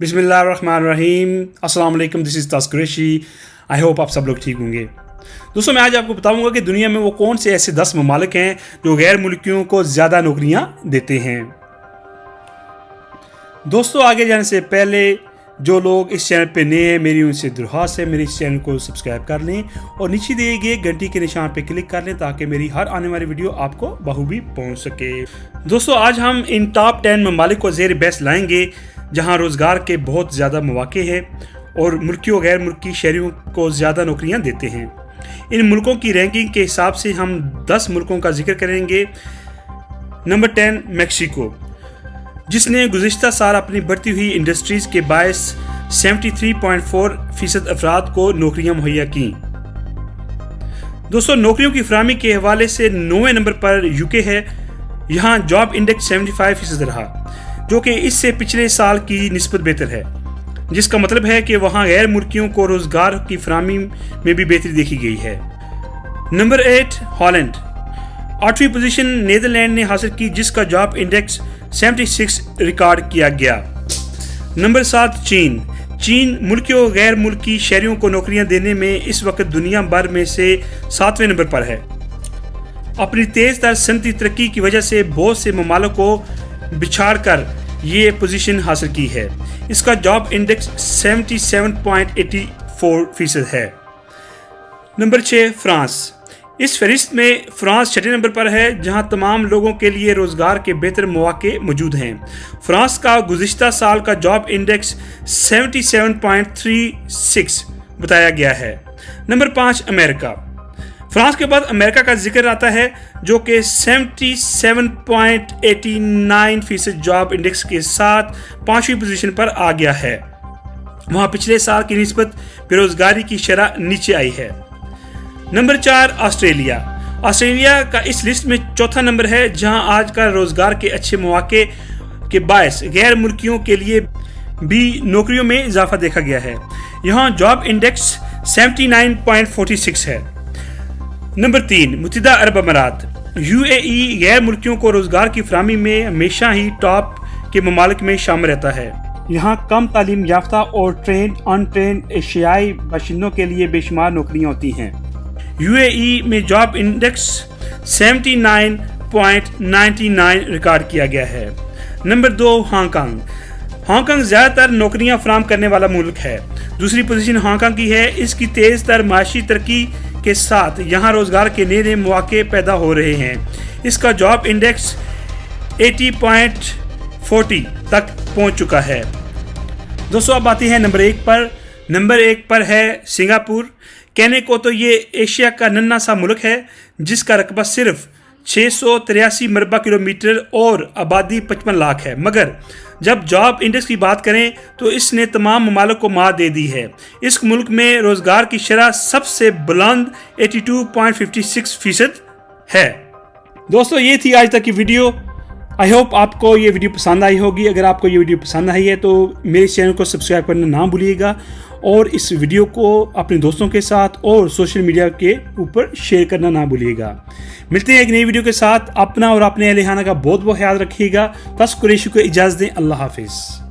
बिस्मिल्लाहिर्रहमानिर्रहीम। अस्सलाम वालेकुम, this is task Qureshi. I hope आप सब लोग ठीक होंगे। दोस्तों, मैं आज आपको बताऊंगा कि दुनिया में वो कौन से ऐसे 10 ममालिक हैं जो गैर मुल्कियों को ज़्यादा नौकरियां देते हैं। दोस्तों, आगे जाने से पहले जो लोग इस चैनल पे नए हैं, मेरी उनसे दरख्वास्त है मेरे इस चैनल को सब्सक्राइब कर लें और नीचे दिए गए घंटी के निशान पे क्लिक कर लें ताकि मेरी हर आने वाली वीडियो आपको बखूबी पहुंच सके। दोस्तों, आज हम इन टॉप 10 ममालिक को ज़ेर बहस लाएंगे जहां रोज़गार के बहुत ज़्यादा मौके हैं और मुल्की और गैर मुल्की शहरियों को ज़्यादा नौकरियां देते हैं। इन मुल्कों की रैंकिंग के हिसाब से हम 10 मुल्कों का जिक्र करेंगे। नंबर 10 मैक्सिको, जिसने गुज़िश्ता साल अपनी बढ़ती हुई इंडस्ट्रीज़ के बायस 73.4% अफराद को नौकरियां मुहैया की। दोस्तों, नौकरियों की फराहमी के हवाले से 9वें नंबर पर यूके है। यहाँ जॉब इंडेक्स 75% रहा, जो कि इससे पिछले साल की निस्बत बेहतर है, जिसका मतलब है कि वहाँ गैर मुल्कियों को रोज़गार की फराहमी में भी बेहतरी देखी गई है। नंबर 8 हॉलैंड, 8वीं पोजीशन नीदरलैंड ने हासिल की, जिसका जॉब इंडेक्स 76 रिकॉर्ड किया गया। नंबर 7 चीन मुल्की और गैर मुल्की शहरियों को नौकरियां देने में इस वक्त दुनिया भर में से 7वें नंबर पर है। अपनी तेज तर सनती तरक्की की वजह से बहुत से ममालिक को बिछाड़ कर ये पोजीशन हासिल की है। इसका जॉब इंडेक्स 77.84% है। नंबर 6 फ्रांस, इस फहरिस्त में फ्रांस 6ठे नंबर पर है, जहां तमाम लोगों के लिए रोज़गार के बेहतर मौके मौजूद हैं। फ्रांस का गुज़िश्ता साल का जॉब इंडेक्स 77.36 बताया गया है। नंबर 5 अमेरिका, फ्रांस के बाद अमेरिका का जिक्र आता है, जो कि 77.89% जॉब इंडेक्स के साथ 5वीं पोजीशन पर आ गया है। वहां पिछले साल की निस्बत बेरोजगारी की शरह नीचे आई है। नंबर 4 ऑस्ट्रेलिया का इस लिस्ट में 4था नंबर है, जहां आजकल रोजगार के अच्छे मौके के बायस गैर मुल्कियों के लिए भी नौकरियों में इजाफा देखा गया है। यहां जॉब इंडेक्स 79.46 है। नंबर 3 मुत्तहिदा अरब अमारात, UAE गैर मुल्कियों को रोजगार की फराहमी में हमेशा ही टॉप के ममालिक में शामिल रहता है। यहाँ कम तालीम याफ्ता और ट्रेंड अनट्रेंड एशियाई बाशिंदों के लिए बेशुमार नौकरियाँ होती हैं। UAE में जॉब इंडेक्स 79.99 रिकॉर्ड किया गया है। नंबर 2 हांगकांग ज़्यादातर नौकरियां फराहम करने वाला मुल्क है। दूसरी पोजीशन हांगकांग की है। इसकी तेज़ तर माशी तरक्की के साथ यहाँ रोज़गार के नए मौके पैदा हो रहे हैं। इसका जॉब इंडेक्स 80.40 तक पहुँच चुका है। दोस्तों, अब आती है नंबर 1 पर। नंबर 1 पर है सिंगापुर। कहने को तो ये एशिया का नन्हा सा मुल्क है, जिसका रकबा सिर्फ 683 मरबा किलोमीटर और आबादी 55 लाख है, मगर जब जॉब इंडेक्स की बात करें तो इसने तमाम ममालिक को मात दे दी है। इस मुल्क में रोज़गार की शरह सबसे बुलंद 82.56% है। दोस्तों, ये थी आज तक की वीडियो। आई होप आपको ये वीडियो पसंद आई होगी। अगर आपको ये वीडियो पसंद आई है तो मेरे चैनल को सब्सक्राइब करना ना भूलिएगा और इस वीडियो को अपने दोस्तों के साथ और सोशल मीडिया के ऊपर शेयर करना ना भूलिएगा। मिलते हैं एक नई वीडियो के साथ। अपना और अपने अहल खाना का बहुत बहुत ख्याल रखिएगा। तास्क कुरैशी को इजाज़त दें। अल्लाह हाफिज़।